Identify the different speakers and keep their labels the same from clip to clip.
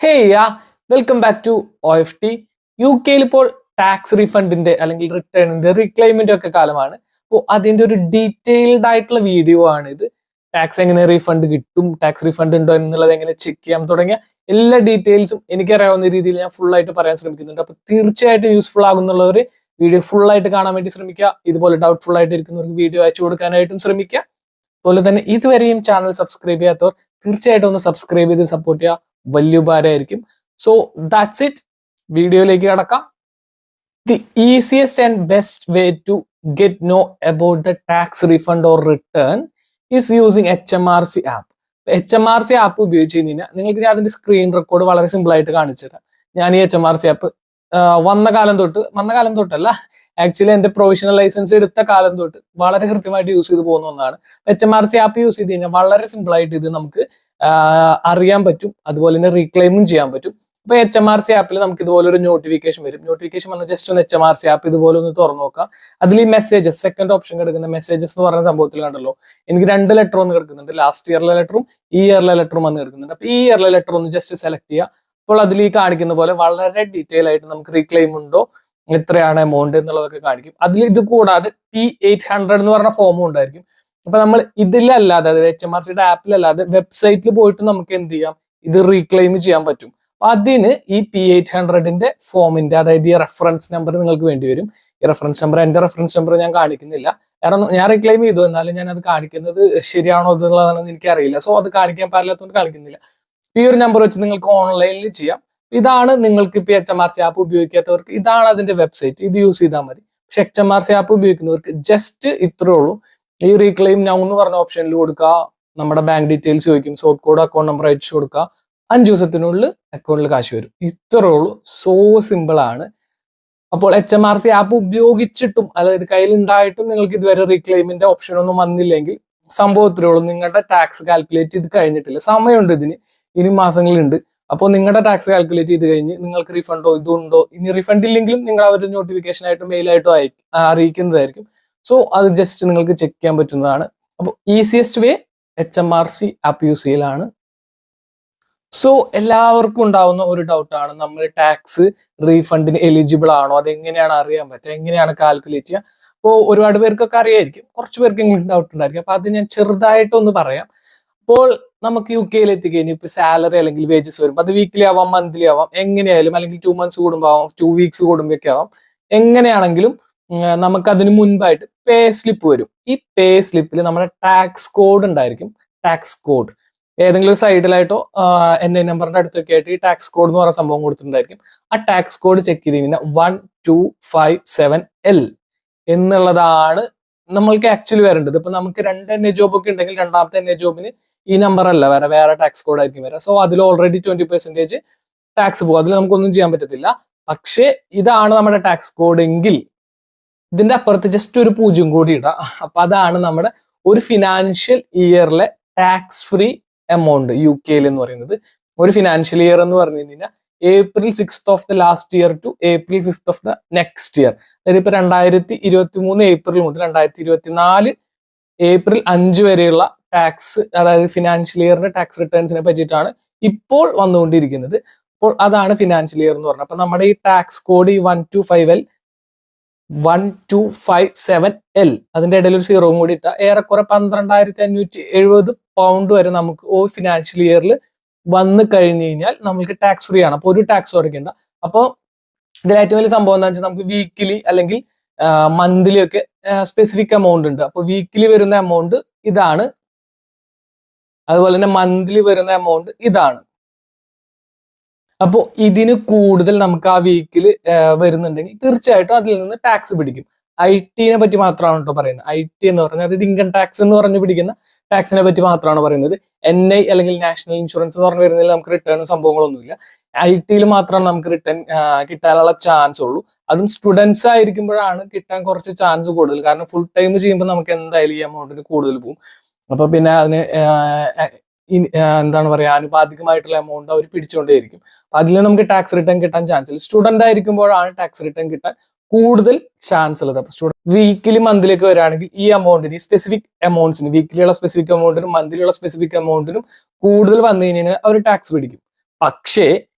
Speaker 1: Hey ya welcome back to OFT. UK ഇപ്പോൾ tax റീഫണ്ടിന്റെ അല്ലെങ്കിൽ റിട്ടേണിന്റെ റീക്ലെയിമിന്റെ ഒക്കെ കാലമാണ്. അപ്പോൾ അതിന്റെ ഒരു ഡീറ്റെയിൽഡ് ആയിട്ടുള്ള വീഡിയോ ആണ് ഇത്. ടാക്സ് എങ്ങനെ റീഫണ്ട് കിട്ടും, ടാക്സ് റീഫണ്ട് ഉണ്ടോ എന്നുള്ളത് എങ്ങനെ ചെക്ക് ചെയ്യാം തുടങ്ങിയ എല്ലാ ഡീറ്റെയിൽസും എനിക്കറിയാവുന്ന രീതിയിൽ ഞാൻ ഫുൾ ആയിട്ട് പറയാൻ ശ്രമിക്കുന്നുണ്ട്. അപ്പോൾ തീർച്ചയായിട്ടും യൂസ്ഫുൾ ആകുന്നുള്ളവർ വീഡിയോ ഫുൾ ആയിട്ട് കാണാൻ വേണ്ടി ശ്രമിക്കുക. ഇതുപോലെ ഡൗട്ട്ഫുൾ ആയിട്ട് ഇരിക്കുന്നവർക്ക് വീഡിയോ അയച്ചു കൊടുക്കാനായിട്ടും ശ്രമിക്കുക. അതുപോലെ തന്നെ ഇതുവരെയും ചാനൽ സബ്സ്ക്രൈബ് ചെയ്യാത്തവർ തീർച്ചയായിട്ടും ഒന്ന് സബ്സ്ക്രൈബ് ചെയ്ത് സപ്പോർട്ട് ചെയ്യുക. വലിയ ഉപകാരമായിരിക്കും. So that's it. വീഡിയോയിലേക്ക് കടക്കാം. The easiest and best way to get know about the tax refund or return is using HMRC app. HMRC app ഉപയോഗിച്ച് കഴിഞ്ഞാൽ നിങ്ങൾക്ക് ഞാൻ അതിന്റെ സ്ക്രീൻ റെക്കോർഡ് വളരെ സിമ്പിൾ ആയിട്ട് കാണിച്ചു തരാം. ഞാൻ ഈ HMRC ആപ്പ് വന്ന കാലം തൊട്ടല്ല, ആക്ച്വലി എന്റെ പ്രൊഫഷണൽ ലൈസൻസ് എടുത്ത കാലം തൊട്ട് വളരെ കൃത്യമായിട്ട് യൂസ് ചെയ്ത് പോകുന്ന ഒന്നാണ്. HMRC ആപ്പ് യൂസ് ചെയ്ത് കഴിഞ്ഞാൽ വളരെ സിമ്പിൾ ആയിട്ട് ഇത് നമുക്ക് അറിയാൻ പറ്റും. അതുപോലെ തന്നെ റീക്ലെയിമും ചെയ്യാൻ പറ്റും. അപ്പൊ HMRC ആപ്പിൽ നമുക്ക് ഇതുപോലെ ഒരു നോട്ടിഫിക്കേഷൻ വരും. നോട്ടിഫിക്കേഷൻ വന്ന ജസ്റ്റ് ഒന്ന് HMRC ആപ്പ് ഇതുപോലെ ഒന്ന് തുറന്നു നോക്കാം. അതിൽ ഈ മെസ്സേജസ്, സെക്കൻഡ് ഓപ്ഷൻ കിടക്കുന്ന മെസ്സേജസ് എന്ന് പറയുന്ന സംഭവത്തിൽ കണ്ടല്ലോ, എനിക്ക് 2 ലെറ്റർ ഒന്ന് കിടക്കുന്നുണ്ട്. ലാസ്റ്റ് ഇയറിലെ ലെറ്ററും ഈ ഇയറിലെ ലെറ്ററും വന്ന് കിടക്കുന്നുണ്ട്. അപ്പൊ ഈ ഇയറിലെ ലെറ്റർ ഒന്ന് ജസ്റ്റ് സെലക്ട് ചെയ്യുക. അപ്പോൾ അതിൽ ഈ കാണിക്കുന്ന പോലെ വളരെ ഡീറ്റെയിൽ ആയിട്ട് നമുക്ക് റീക്ലെയിം ഉണ്ടോ, എത്രയാണ് എമൗണ്ട് എന്നുള്ളതൊക്കെ കാണിക്കും. അതിൽ ഇത് കൂടാതെ P800 എന്ന് പറഞ്ഞ ഫോമും ഉണ്ടായിരിക്കും. അപ്പൊ നമ്മൾ ഇതിലല്ലാതെ, അതായത് HMRCയുടെ ആപ്പിലല്ലാതെ വെബ്സൈറ്റിൽ പോയിട്ട് നമുക്ക് എന്ത് ചെയ്യാം, ഇത് റീക്ലെയിം ചെയ്യാൻ പറ്റും. അതിന് ഈ P800ന്റെ ഫോമിന്റെ, അതായത് ഈ റെഫറൻസ് നമ്പർ നിങ്ങൾക്ക് വേണ്ടി വരും. ഈ റെഫറൻസ് നമ്പർ, എന്റെ റെഫറൻസ് നമ്പർ ഞാൻ കാണിക്കുന്നില്ല, കാരണം ഞാൻ റീക്ലെയിം ചെയ്തു, എന്നാലും ഞാൻ അത് കാണിക്കുന്നത് ശരിയാണോ എന്നുള്ളതാണെന്ന് എനിക്കറിയില്ല. സോ അത് കാണിക്കാൻ പാടില്ലാത്തതുകൊണ്ട് കാണിക്കുന്നില്ല. ഈ ഒരു നമ്പർ വെച്ച് നിങ്ങൾക്ക് ഓൺലൈനിൽ ചെയ്യാം. ഇതാണ് നിങ്ങൾക്ക് ഇപ്പൊ HMRC ആപ്പ് ഉപയോഗിക്കാത്തവർക്ക് ഇതാണ് അതിന്റെ വെബ്സൈറ്റ്, ഇത് യൂസ് ചെയ്താൽ മതി. പക്ഷെ HMRC ആപ്പ് ഉപയോഗിക്കുന്നവർക്ക് ജസ്റ്റ് ഇത്രേ ഉള്ളൂ. ഈ റീക്ലെയിം നൗ എന്ന് പറഞ്ഞ ഓപ്ഷനിൽ കൊടുക്കുക, നമ്മുടെ ബാങ്ക് ഡീറ്റെയിൽസ് ചോദിക്കും, സോർട്ട് കോഡ് അക്കൗണ്ട് നമ്പർ അയച്ചു കൊടുക്കുക, 5 ദിവസത്തിനുള്ളിൽ അക്കൗണ്ടിൽ കാശ് വരും. ഇത്രേ ഉള്ളൂ. സോ സിമ്പിൾ ആണ്. അപ്പോൾ HMRC ആപ്പ് ഉപയോഗിച്ചിട്ടും, അതായത് കയ്യിലുണ്ടായിട്ടും നിങ്ങൾക്ക് ഇതുവരെ റീക്ലെയിമിന്റെ ഓപ്ഷൻ ഒന്നും വന്നില്ലെങ്കിൽ സംഭവത്തിലേ ഉള്ളൂ, നിങ്ങളുടെ ടാക്സ് കാൽക്കുലേറ്റ് ചെയ്ത് കഴിഞ്ഞിട്ടില്ല. സമയമുണ്ട് ഇതിന്, ഇനി മാസങ്ങളുണ്ട്. അപ്പോൾ നിങ്ങളുടെ ടാക്സ് കാൽക്കുലേറ്റ് ചെയ്ത് കഴിഞ്ഞ് നിങ്ങൾക്ക് റീഫണ്ടോ ഇതുണ്ടോ, ഇനി റീഫണ്ട് ഇല്ലെങ്കിലും നിങ്ങൾ അവർ നോട്ടിഫിക്കേഷൻ ആയിട്ടോ മെയിലായിട്ടോ അറിയിക്കുന്നതായിരിക്കും. സോ അത് ജസ്റ്റ് നിങ്ങൾക്ക് ചെക്ക് ചെയ്യാൻ പറ്റുന്നതാണ്. അപ്പോൾ ഈസിയസ്റ്റ് വേ HMRC ആപ്പ് യൂസ് ചെയ്യലാണ്. സോ എല്ലാവർക്കും ഉണ്ടാവുന്ന ഒരു ഡൗട്ടാണ്, നമ്മൾ ടാക്സ് റീഫണ്ടിന് എലിജിബിൾ ആണോ, അതെങ്ങനെയാണ് അറിയാൻ പറ്റുക, എങ്ങനെയാണ് കാൽക്കുലേറ്റ് ചെയ്യുക. അപ്പോൾ ഒരുപാട് പേർക്കൊക്കെ അറിയായിരിക്കും, കുറച്ച് പേർക്കെങ്കിലും ഡൗട്ട് ഉണ്ടായിരിക്കും. അപ്പൊ അത് ഞാൻ ചെറുതായിട്ടൊന്ന് പറയാം. അപ്പോൾ നമുക്ക് UK എത്തിക്കഴിഞ്ഞാൽ ഇപ്പൊ സാലറി അല്ലെങ്കിൽ വേജസ് വരും. അത് വീക്ക്ലി ആവാം, മന്ത്ലി ആവാം, എങ്ങനെയായാലും, അല്ലെങ്കിൽ 2 months കൂടുമ്പോൾ ആവാം, 2 weeks കൂടുമ്പോഴൊക്കെ ആവാം. എങ്ങനെയാണെങ്കിലും നമുക്ക് അതിന് മുൻപായിട്ട് പേ സ്ലിപ്പ് വരും. ഈ പേ സ്ലിപ്പിൽ നമ്മുടെ ടാക്സ് കോഡ് ഉണ്ടായിരിക്കും. ടാക്സ് കോഡ് ഏതെങ്കിലും സൈഡിലായിട്ടോ NI നമ്പറിന്റെ അടുത്തൊക്കെ ആയിട്ട് ഈ ടാക്സ് കോഡ് എന്ന് പറയുന്ന സംഭവം കൊടുത്തിട്ടുണ്ടായിരിക്കും. ആ ടാക്സ് കോഡ് ചെക്ക് ചെയ്ത് കഴിഞ്ഞാൽ 1257L എന്നുള്ളതാണ് നമ്മൾക്ക് ആക്ച്വലി വരേണ്ടത്. ഇപ്പൊ നമുക്ക് 2 NI ജോബ് ഒക്കെ ഉണ്ടെങ്കിൽ രണ്ടാമത്തെ NI ജോബിന് ഈ നമ്പർ അല്ല വേറെ ടാക്സ് കോഡ് ആയിരിക്കും വരാം. സോ അതിൽ ഓൾറെഡി 20% ടാക്സ് പോകും. അതിൽ നമുക്കൊന്നും ചെയ്യാൻ പറ്റത്തില്ല. പക്ഷേ ഇതാണ് നമ്മുടെ ടാക്സ് കോഡ് എങ്കിൽ ഇതിന്റെ അപ്പുറത്ത് ജസ്റ്റ് ഒരു 0 കൂടി ഇടാം. അപ്പൊ അതാണ് നമ്മുടെ ഒരു ഫിനാൻഷ്യൽ ഇയറിലെ ടാക്സ് ഫ്രീ എമൗണ്ട് UK എന്ന് പറയുന്നത്. ഒരു ഫിനാൻഷ്യൽ ഇയർ എന്ന് പറഞ്ഞു കഴിഞ്ഞാൽ April 6th of the last year to April 5th of the next year. അതായത് ഇപ്പൊ 2023 ഏപ്രിൽ മുതൽ 2024 April 5 വരെയുള്ള ടാക്സ്, അതായത് ഫിനാൻഷ്യൽ ഇയറിന്റെ ടാക്സ് റിട്ടേൺസിനെ പറ്റിയിട്ടാണ് ഇപ്പോൾ വന്നുകൊണ്ടിരിക്കുന്നത്. അപ്പോൾ അതാണ് ഫിനാൻഷ്യൽ ഇയർ എന്ന് പറഞ്ഞത്. അപ്പൊ നമ്മുടെ ഈ ടാക്സ് കോഡ് ഈ 1257L അതിന്റെ ഇടയിൽ ഒരു 0 കൂടി ഇട്ട ഏറെക്കുറെ 12,570 പൗണ്ട് വരെ നമുക്ക് ഫിനാൻഷ്യൽ ഇയറിൽ വന്നു കഴിഞ്ഞു കഴിഞ്ഞാൽ നമുക്ക് ടാക്സ് ഫ്രീ ആണ്. അപ്പോൾ ഒരു ടാക്സ് അടയ്ക്കേണ്ട. അപ്പോൾ ഇതിൽ ഏറ്റവും വലിയ സംഭവം എന്താ വെച്ചാൽ നമുക്ക് വീക്കിലി അല്ലെങ്കിൽ മന്ത്ലി ഒക്കെ സ്പെസിഫിക് എമൗണ്ട് ഉണ്ട്. അപ്പോൾ വീക്കിലി വരുന്ന എമൗണ്ട് ഇതാണ്, അതുപോലെ തന്നെ മന്ത്ലി വരുന്ന എമൗണ്ട് ഇതാണ്. അപ്പോൾ ഇതിന് കൂടുതൽ നമുക്ക് ആ വീക്കിൽ വരുന്നുണ്ടെങ്കിൽ തീർച്ചയായിട്ടും അതിൽ നിന്ന് ടാക്സ് പിടിക്കും. IT പറ്റി മാത്രമാണ് കേട്ടോ പറയുന്നത്. IT എന്ന് പറഞ്ഞാൽ അതായത് ഇൻകം ടാക്സ് എന്ന് പറഞ്ഞു പിടിക്കുന്ന ടാക്സിനെ പറ്റി മാത്രമാണ് പറയുന്നത്. NI അല്ലെങ്കിൽ നാഷണൽ ഇൻഷുറൻസ് എന്ന് പറഞ്ഞു വരുന്നതിൽ നമുക്ക് റിട്ടേൺ സംഭവങ്ങളൊന്നുമില്ല. IT മാത്രമാണ് നമുക്ക് റിട്ടേൺ കിട്ടാനുള്ള ചാൻസ് ഉള്ളൂ. അതും സ്റ്റുഡൻസ് ആയിരിക്കുമ്പോഴാണ് കിട്ടാൻ കുറച്ച് ചാൻസ് കൂടുതൽ. കാരണം ഫുൾ ടൈം ചെയ്യുമ്പോൾ നമുക്ക് എന്തായാലും ഈ എമൗണ്ടിന് കൂടുതൽ പോകും. അപ്പൊ പിന്നെ അതിന് എന്താണ് പറയുക, ആനുപാതികമായിട്ടുള്ള എമൗണ്ട് അവർ പിടിച്ചുകൊണ്ടേയിരിക്കും. അതിൽ നമുക്ക് ടാക്സ് റിട്ടേൺ കിട്ടാൻ ചാൻസ് ഇല്ല. സ്റ്റുഡന്റ് ആയിരിക്കുമ്പോഴാണ് ടാക്സ് റിട്ടേൺ കിട്ടാൻ കൂടുതൽ ചാൻസ് ഉള്ളത്. അപ്പൊ സ്റ്റുഡന്റ് വീക്കിലി മന്ത്ലിയൊക്കെ വരികയാണെങ്കിൽ ഈ എമൗണ്ടിന്, ഈ സ്പെസിഫിക് എമൗണ്ട്സിന്, വീക്കിലിയുള്ള സ്പെസിഫിക് എമൗണ്ടിനും മന്ത്ലിയുള്ള സ്പെസിഫിക് എമൗണ്ടിനും കൂടുതൽ വന്നു കഴിഞ്ഞാൽ അവർ ടാക്സ് പിടിക്കും. പക്ഷേ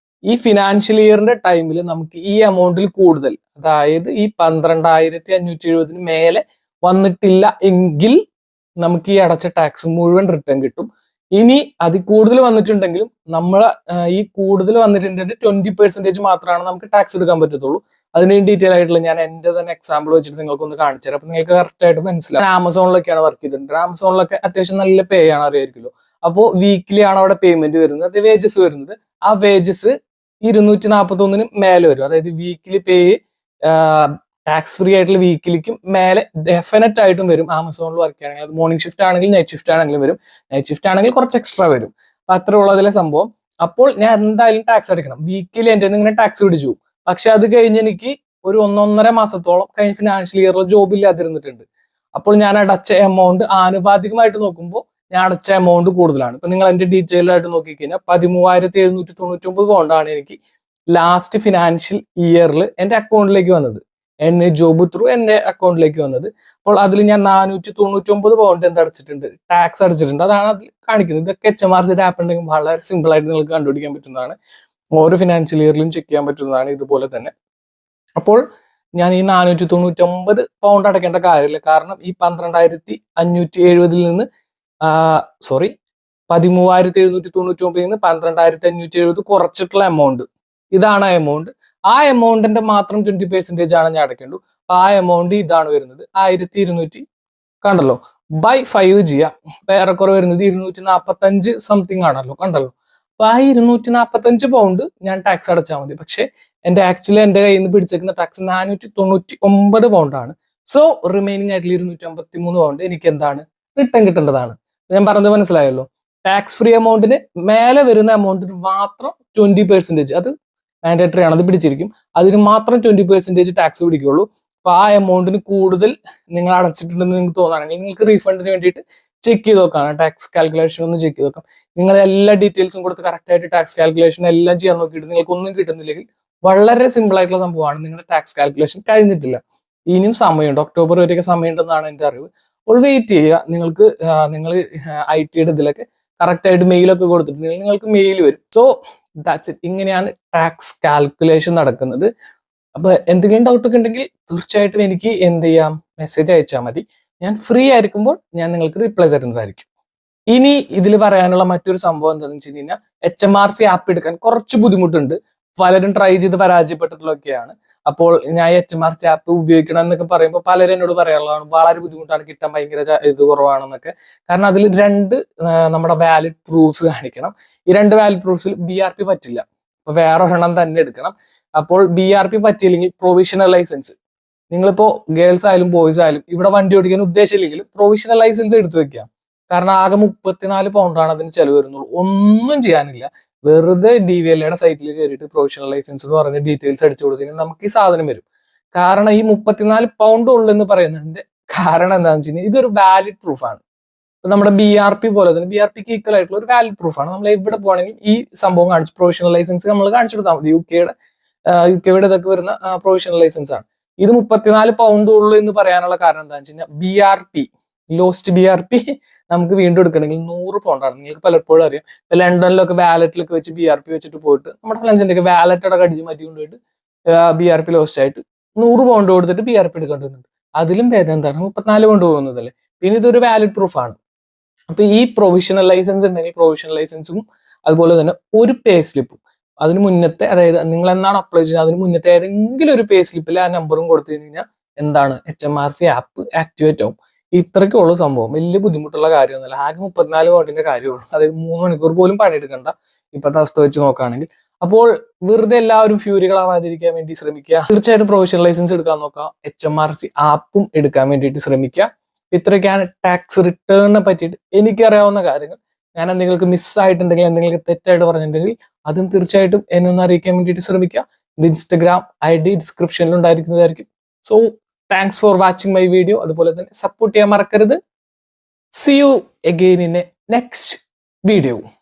Speaker 1: ഈ ഫിനാൻഷ്യൽ ഇയറിന്റെ ടൈമിൽ നമുക്ക് ഈ എമൗണ്ടിൽ കൂടുതൽ, അതായത് ഈ 12,570 മേലെ വന്നിട്ടില്ല എങ്കിൽ നമുക്ക് ഈ അടച്ച ടാക്സ് മുഴുവൻ റിട്ടേൺ കിട്ടും. ഇനി അതിൽ കൂടുതൽ വന്നിട്ടുണ്ടെങ്കിലും നമ്മൾ ഈ കൂടുതൽ വന്നിട്ടുണ്ടെങ്കിൽ 20% മാത്രമാണ് നമുക്ക് ടാക്സ് എടുക്കാൻ പറ്റത്തുള്ളൂ. അതിന് ഡീറ്റെയിൽ ആയിട്ടുള്ള ഞാൻ എന്റെ തന്നെ എക്സാമ്പിൾ വെച്ചിട്ട് നിങ്ങൾക്ക് ഒന്ന് കാണിച്ചു തരാം. അപ്പൊ നിങ്ങൾക്ക് കറക്റ്റ് ആയിട്ട് മനസ്സിലാവും. ആമസോണിലൊക്കെയാണ് വർക്ക് ചെയ്തിട്ടുണ്ട്. ആമസോണിലൊക്കെ അത്യാവശ്യം നല്ല പേ ആണ്, അറിയായിരിക്കുമല്ലോ. അപ്പോൾ വീക്കിലി ആണ് അവിടെ പേയ്മെന്റ് വരുന്നത്, അത് വേജസ് വരുന്നത്. ആ വേജസ് 241 മേലെ വരും. അതായത് വീക്കിലി പേ ടാക്സ് ഫ്രീ ആയിട്ടുള്ള വീക്കിലിക്കും മേലെ ഡെഫിനറ്റ് ആയിട്ടും വരും. ആമസോണിൽ വർക്ക് ചെയ്യുകയാണെങ്കിൽ അത് മോർണിംഗ് ഷിഫ്റ്റ് ആണെങ്കിൽ നൈറ്റ് ഷിഫ്റ്റ് ആണെങ്കിലും വരും. നൈറ്റ് ഷിഫ്റ്റ് ആണെങ്കിൽ കുറച്ച് എക്സ്ട്രാ വരും. അപ്പൊ അത്ര ഉള്ളതിലെ സംഭവം. അപ്പോൾ ഞാൻ എന്തായാലും ടാക്സ് അടയ്ക്കണം. വീക്കിലി എൻ്റെ ഇങ്ങനെ ടാക്സ് പിടിച്ചു. പക്ഷെ അത് കഴിഞ്ഞ് എനിക്ക് ഒരു 1.5 മാസത്തോളം കഴിഞ്ഞ ഫിനാൻഷ്യൽ ഇയറിൽ ജോബ് ഇല്ലാതിരുന്നിട്ടുണ്ട്. അപ്പോൾ ഞാൻ അടച്ച എമൗണ്ട് ആനുപാതികമായിട്ട് നോക്കുമ്പോൾ ഞാൻ അടച്ച എമൗണ്ട് കൂടുതലാണ്. ഇപ്പൊ നിങ്ങൾ എന്റെ ഡീറ്റെയിൽ ആയിട്ട് നോക്കിക്കഴിഞ്ഞാൽ 13,799 പൗണ്ടാണ് എനിക്ക് ലാസ്റ്റ് ഫിനാൻഷ്യൽ ഇയറിൽ എന്റെ അക്കൗണ്ടിലേക്ക് വന്നത്. എന്നെ ജോബ് ത്രൂ എന്റെ അക്കൗണ്ടിലേക്ക് വന്നത്. അപ്പോൾ അതിൽ ഞാൻ 499 പൗണ്ട് എന്ത് അടച്ചിട്ടുണ്ട്, ടാക്സ് അടച്ചിട്ടുണ്ട്. അതാണ് അതിൽ കാണിക്കുന്നത്. ഇതൊക്കെ HMRC ആപ്പ് ഉണ്ടെങ്കിൽ വളരെ സിമ്പിൾ ആയിട്ട് നിങ്ങൾക്ക് കണ്ടുപിടിക്കാൻ പറ്റുന്നതാണ്. ഓരോ ഫിനാൻഷ്യൽ ഇയറിലും ചെക്ക് ചെയ്യാൻ പറ്റുന്നതാണ് ഇതുപോലെ തന്നെ. അപ്പോൾ ഞാൻ ഈ 499 പൗണ്ട് അടയ്ക്കേണ്ട കാര്യമില്ല. കാരണം ഈ 12,570 നിന്ന് 13,799 നിന്ന് 12,570 കുറച്ചിട്ടുള്ള എമൗണ്ട്, ഇതാണ് ആ എമൗണ്ട്. ആ എമൗണ്ടിന്റെ മാത്രം 20% ആണ് ഞാൻ അടയ്ക്കേണ്ടു. അപ്പൊ ആ എമൗണ്ട് ഇതാണ് വരുന്നത്, 1,200. കണ്ടല്ലോ, ബൈ 5 ചെയ്യാം. അപ്പൊ ഏറെക്കുറെ വരുന്നത് 245 സംതിങ് ആണല്ലോ, കണ്ടല്ലോ. അപ്പൊ ആ 245 പൗണ്ട് ഞാൻ ടാക്സ് അടച്ചാൽ മതി. പക്ഷെ എന്റെ കയ്യിൽ നിന്ന് പിടിച്ചേക്കുന്ന ടാക്സ് 499 പൗണ്ടാണ്. സോ റിമൈനിങ് ആയിട്ടുള്ള 253 പൗണ്ട് എനിക്ക് എന്താണ്, റിട്ടേൺ കിട്ടേണ്ടതാണ്. ഞാൻ പറഞ്ഞത് മനസ്സിലായല്ലോ. ടാക്സ് ഫ്രീ എമൗണ്ടിന് മേലെ വരുന്ന എമൗണ്ടിന് മാത്രം 20%, അത് മാൻഡേറ്ററി ആണ്, അത് പിടിച്ചിരിക്കും. അതിന് മാത്രം 20% ടാക്സ് പിടിക്കുള്ളൂ. അപ്പൊ ആ എമൗണ്ടിന് കൂടുതൽ നിങ്ങൾ അടച്ചിട്ടുണ്ടെന്ന് നിങ്ങൾക്ക് തോന്നുകയാണെങ്കിൽ നിങ്ങൾക്ക് റീഫണ്ടിന് വേണ്ടിയിട്ട് ചെക്ക് ചെയ്ത് നോക്കാം. ടാക്സ് കാൽക്കുലേഷൻ ഒന്ന് ചെക്ക് ചെയ്ത് നോക്കാം. നിങ്ങൾ എല്ലാ ഡീറ്റെയിൽസും കൊടുത്ത് കറക്റ്റ് ആയിട്ട് ടാക്സ് കാൽക്കുലേഷൻ എല്ലാം ചെയ്യാൻ നോക്കിയിട്ട് നിങ്ങൾക്ക് ഒന്നും കിട്ടുന്നില്ലെങ്കിൽ വളരെ സിമ്പിൾ ആയിട്ടുള്ള സംഭവമാണ്. നിങ്ങളുടെ ടാക്സ് കാൽക്കുലേഷൻ കഴിഞ്ഞിട്ടില്ല, ഇനിയും സമയമുണ്ട്. ഒക്ടോബർ വരെയൊക്കെ സമയമുണ്ടെന്നാണ് എൻ്റെ അറിവ്. അപ്പോൾ വെയിറ്റ് ചെയ്യുക. നിങ്ങൾ IT ഇതിലൊക്കെ കറക്റ്റ് ആയിട്ട് മെയിലൊക്കെ കൊടുത്തിട്ടുണ്ടെങ്കിൽ നിങ്ങൾക്ക് മെയിൽ വരും. So that's it. ഇങ്ങനെയാണ് ടാക്സ് കാൽക്കുലേഷൻ നടക്കുന്നത്. അപ്പൊ എന്തെങ്കിലും ഡൗട്ട് ഒക്കെ ഉണ്ടെങ്കിൽ തീർച്ചയായിട്ടും എനിക്ക് എന്ത് ചെയ്യാം, മെസ്സേജ് അയച്ചാൽ മതി. ഞാൻ ഫ്രീ ആയിരിക്കുമ്പോൾ ഞാൻ നിങ്ങൾക്ക് റിപ്ലൈ തരുന്നതായിരിക്കും. ഇനി ഇതിൽ പറയാനുള്ള മറ്റൊരു സംഭവം എന്താണെന്ന് വെച്ച് കഴിഞ്ഞാൽ HMRC ആപ്പ് എടുക്കാൻ കുറച്ച് ബുദ്ധിമുട്ടുണ്ട്. പലരും ട്രൈ ചെയ്ത് പരാജയപ്പെട്ടിട്ടുള്ളതൊക്കെയാണ്. അപ്പോൾ ഞാൻ HMRC ആപ്പ് ഉപയോഗിക്കണം എന്നൊക്കെ പറയുമ്പോൾ പലരും എന്നോട് പറയാനുള്ളതാണ്, വളരെ ബുദ്ധിമുട്ടാണ്, കിട്ടാൻ ഭയങ്കര ഇത് കുറവാണെന്നൊക്കെ. കാരണം അതിൽ 2 നമ്മുടെ വാലിഡ് പ്രൂഫ്സ് കാണിക്കണം. ഈ 2 വാലിഡ് പ്രൂഫ്സിൽ BRP പറ്റില്ല. അപ്പൊ വേറെ ഒരെണ്ണം തന്നെ എടുക്കണം. അപ്പോൾ BRP പറ്റിയില്ലെങ്കിൽ പ്രൊവിഷണൽ ലൈസൻസ്, നിങ്ങളിപ്പോ ഗേൾസ് ആയാലും ബോയ്സ് ആയാലും ഇവിടെ വണ്ടി ഓടിക്കാൻ ഉദ്ദേശമില്ലെങ്കിലും പ്രൊവിഷണൽ ലൈസൻസ് എടുത്തു വെക്കാം. കാരണം ആകെ 34 പൗണ്ടാണ് അതിന് ചെലവ് വരുന്നുള്ളൂ. ഒന്നും ചെയ്യാനില്ല. വെറുതെ DVLAയുടെ സൈറ്റിൽ കയറിയിട്ട് പ്രൊവിഷണൽ ലൈസൻസ് എന്ന് പറഞ്ഞ ഡീറ്റെയിൽസ് അടിച്ചു കൊടുത്തതിന് നമുക്ക് ഈ സാധനം വരും. കാരണം ഈ 34 പൗണ്ട് ഉള്ളു എന്ന് പറയുന്നതിന്റെ കാരണം എന്താണെന്ന് വെച്ച് കഴിഞ്ഞാൽ ഇതൊരു വാലിഡ് പ്രൂഫാണ്. നമ്മുടെ BRP പോലെ തന്നെ BRPക്ക് ഈക്വൽ ആയിട്ടുള്ള ഒരു വാലിഡ് പ്രൂഫാണ്. നമ്മൾ എവിടെ പോകണമെങ്കിൽ ഈ സംഭവം കാണിച്ചു, പ്രൊവിഷണൽ ലൈസൻസ് നമ്മൾ കാണിച്ചു കൊടുത്താൽ മതി. UK യുടെ ഇതൊക്കെ വരുന്ന പ്രൊവിഷണൽ ലൈസൻസ് ആണ്. ഇത് 34 പൗണ്ട് ഉള്ളു എന്ന് പറയാനുള്ള കാരണം എന്താണെന്ന് വെച്ച് കഴിഞ്ഞാൽ BRP, ലോസ്റ്റ് BRP നമുക്ക് വീണ്ടും എടുക്കണമെങ്കിൽ 100 പൗണ്ടാണ്. നിങ്ങൾക്ക് പലപ്പോഴും അറിയാം, ലണ്ടനിലൊക്കെ വാലറ്റിലൊക്കെ വെച്ച് BRP വെച്ചിട്ട് പോയിട്ട് നമ്മുടെ ഫ്രണ്ട്സിന്റെ ഒക്കെ വാലറ്റോടെ കടിച്ച് മാറ്റി കൊണ്ടുപോയിട്ട് BRP ലോസ്റ്റ് ആയിട്ട് 100 പൗണ്ട് കൊടുത്തിട്ട് BRP എടുക്കേണ്ടി വരുന്നുണ്ട്. അതിലും ഭേദം എന്താണ്, 34 കൊണ്ട് പോകുന്നതല്ലേ. പിന്നെ ഇതൊരു വാലിഡ് പ്രൂഫാണ്. അപ്പൊ ഈ പ്രൊവിഷണൽ ലൈസൻസ് ഉണ്ടെങ്കിൽ പ്രൊവിഷണൽ ലൈസൻസും അതുപോലെ തന്നെ ഒരു പേ സ്ലിപ്പും അതിന് മുന്നത്തെ, അതായത് നിങ്ങൾ എന്നാണ് അപ്ലൈ ചെയ്യുന്നത് അതിന് മുന്നത്തെ ഏതെങ്കിലും ഒരു പേ സ്ലിപ്പിൽ ആ നമ്പറും കൊടുത്തു കഴിഞ്ഞാൽ എന്താണ്, HMRC ആപ്പ് ആക്ടിവേറ്റ് ആവും. ഇത്രയ്ക്കേ ഉള്ളൂ സംഭവം. വലിയ ബുദ്ധിമുട്ടുള്ള കാര്യമൊന്നുമല്ല. ആകെ 34 പൗണ്ടിന്റെ കാര്യമുള്ളൂ. അതായത് 3 മണിക്കൂർ പോലും പണിയെടുക്കണ്ട ഇപ്പോഴത്തെ അവസ്ഥ വെച്ച് നോക്കുകയാണെങ്കിൽ. അപ്പോൾ വെറുതെ എല്ലാവരും ഫ്യൂരികളാവാതിരിക്കാൻ വേണ്ടി ശ്രമിക്കുക. തീർച്ചയായിട്ടും പ്രൊവിഷണൽ ലൈസൻസ് എടുക്കാൻ നോക്കുക. HMRC ആപ്പും എടുക്കാൻ വേണ്ടിയിട്ട് ശ്രമിക്കുക. ഇത്രയൊക്കെയാണ് ടാക്സ് റിട്ടേണിനെ പറ്റിയിട്ട് എനിക്കറിയാവുന്ന കാര്യങ്ങൾ. ഞാൻ എന്തെങ്കിലും മിസ്സായിട്ടുണ്ടെങ്കിൽ, എന്തെങ്കിലും തെറ്റായിട്ട് പറഞ്ഞിട്ടുണ്ടെങ്കിൽ അതും തീർച്ചയായിട്ടും എന്നെ ഒന്ന് അറിയിക്കാൻ വേണ്ടിയിട്ട് ശ്രമിക്കുക. Instagram ID ഡിസ്ക്രിപ്ഷനിൽ ഉണ്ടായിരിക്കുന്നതായിരിക്കും. So thanks for watching my video. അതുപോലെ തന്നെ സപ്പോർട്ട് ചെയ്യാൻ മറക്കരുത്. See you again in a next video.